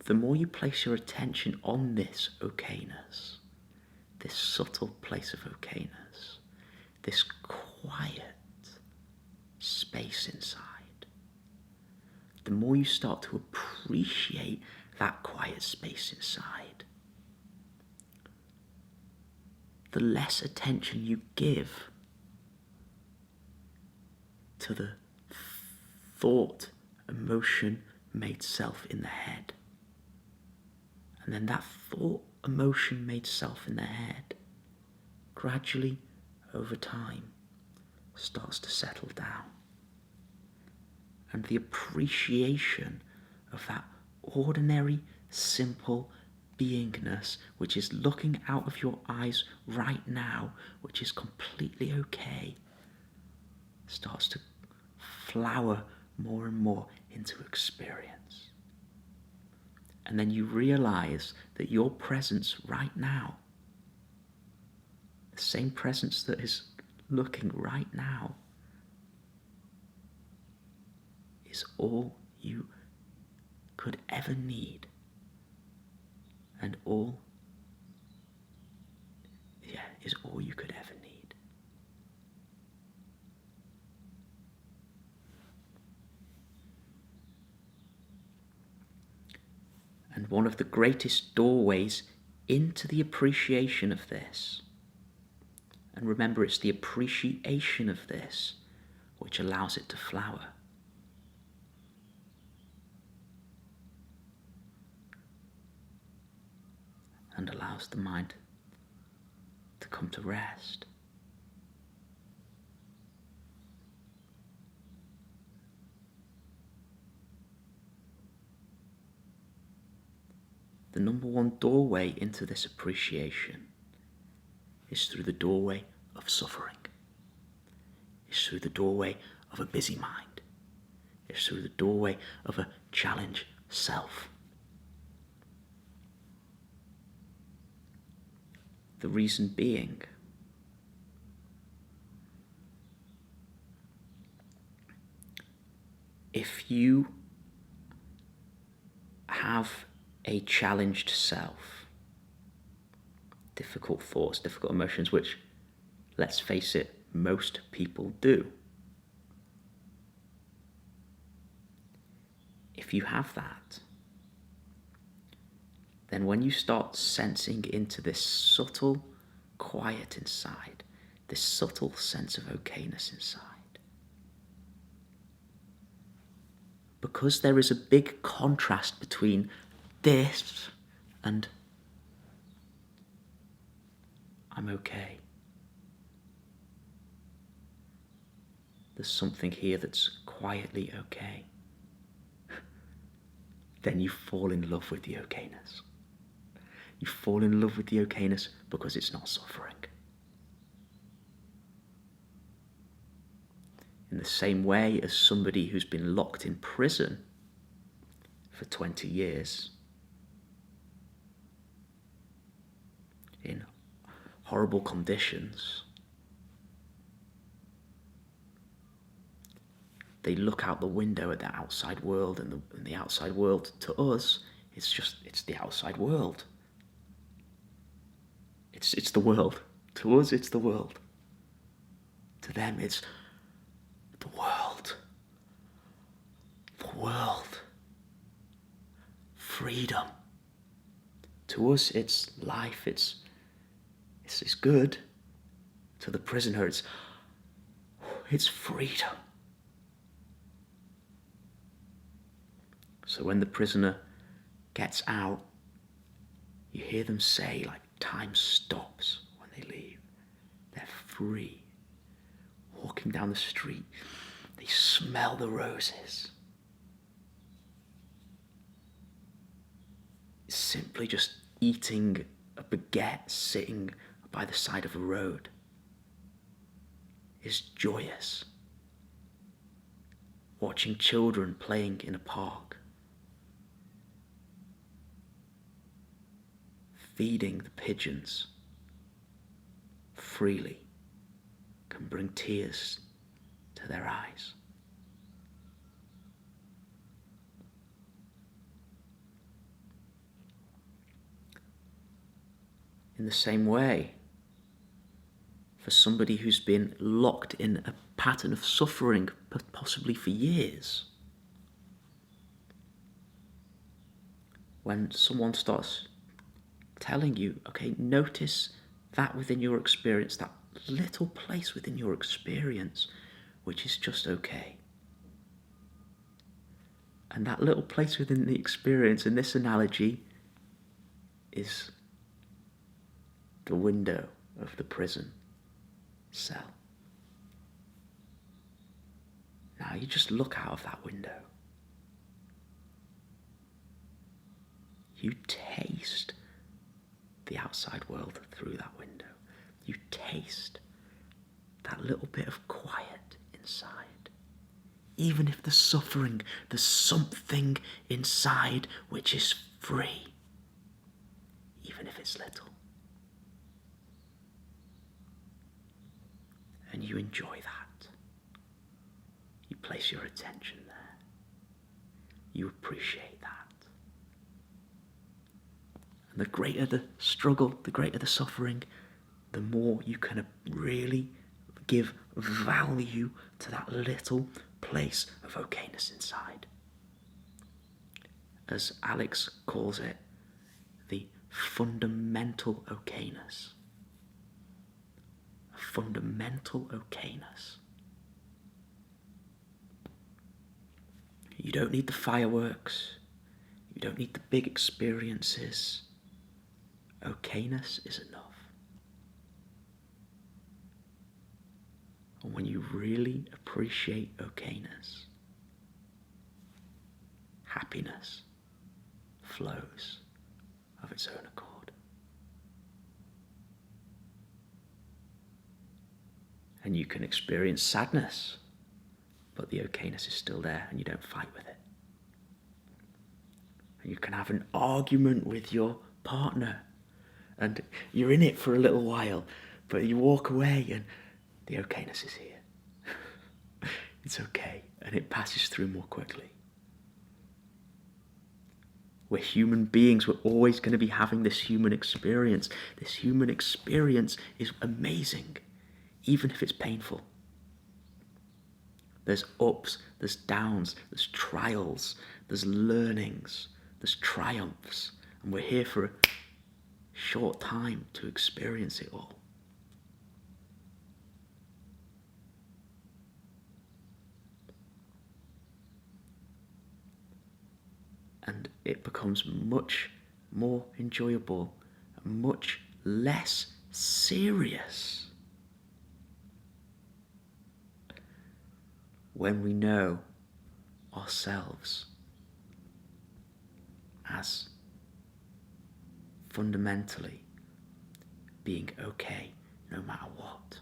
the more you place your attention on this okayness, this subtle place of okayness, this quiet space inside, the more you start to appreciate that quiet space inside, the less attention you give to the thought, emotion made self in the head. And then that thought, emotion made self in the head, gradually, over time, starts to settle down. And the appreciation of that ordinary, simple beingness, which is looking out of your eyes right now, which is completely okay, starts to flower more and more into experience. And then you realize that your presence right now, the same presence that is looking right now, is all you could ever need, and is all you could ever need. And one of the greatest doorways into the appreciation of this, and remember, it's the appreciation of this which allows it to flower, and allows the mind to come to rest. The number one doorway into this appreciation is through the doorway of suffering. It's through the doorway of a busy mind. It's through the doorway of a challenge self. The reason being, if you have a challenged self, difficult thoughts, difficult emotions, which, let's face it, most people do. If you have that, then when you start sensing into this subtle quiet inside, this subtle sense of okayness inside, because there is a big contrast between this and I'm okay. There's something here that's quietly okay. Then you fall in love with the okayness. You fall in love with the okayness because it's not suffering. In the same way as somebody who's been locked in prison for 20 years, in horrible conditions, they look out the window at the outside world, and the outside world to us, it's the outside world. It's the world. To us, it's the world. To them, it's the world. The world. Freedom. To us, it's life. It's good. To the prisoner, it's freedom. So when the prisoner gets out, you hear them say, like, time stops when they leave. They're free. Walking down the street, they smell the roses. Simply just eating a baguette sitting by the side of a road is joyous. Watching children playing in a park, feeding the pigeons freely can bring tears to their eyes. In the same way, for somebody who's been locked in a pattern of suffering, possibly for years, when someone starts telling you, okay, notice that within your experience, that little place within your experience, which is just okay. And that little place within the experience, in this analogy, is the window of the prison cell. Now you just look out of that window. You taste the outside world through that window. You taste that little bit of quiet inside. Even if the suffering, there's something inside which is free, even if it's little. And you enjoy that. You place your attention there. You appreciate that. And the greater the struggle, the greater the suffering, the more you can really give value to that little place of okayness inside. As Alex calls it, the fundamental okayness. A fundamental okayness. You don't need the fireworks. You don't need the big experiences. Okayness is enough. And when you really appreciate okayness, happiness flows of its own accord. And you can experience sadness, but the okayness is still there and you don't fight with it. And you can have an argument with your partner and you're in it for a little while, but you walk away and the okayness is here. It's okay, and it passes through more quickly. We're human beings, we're always going to be having this human experience. This human experience is amazing, even if it's painful. There's ups, there's downs, there's trials, there's learnings, there's triumphs, and we're here for a short time to experience it all. And it becomes much more enjoyable, much less serious when we know ourselves as fundamentally being okay no matter what.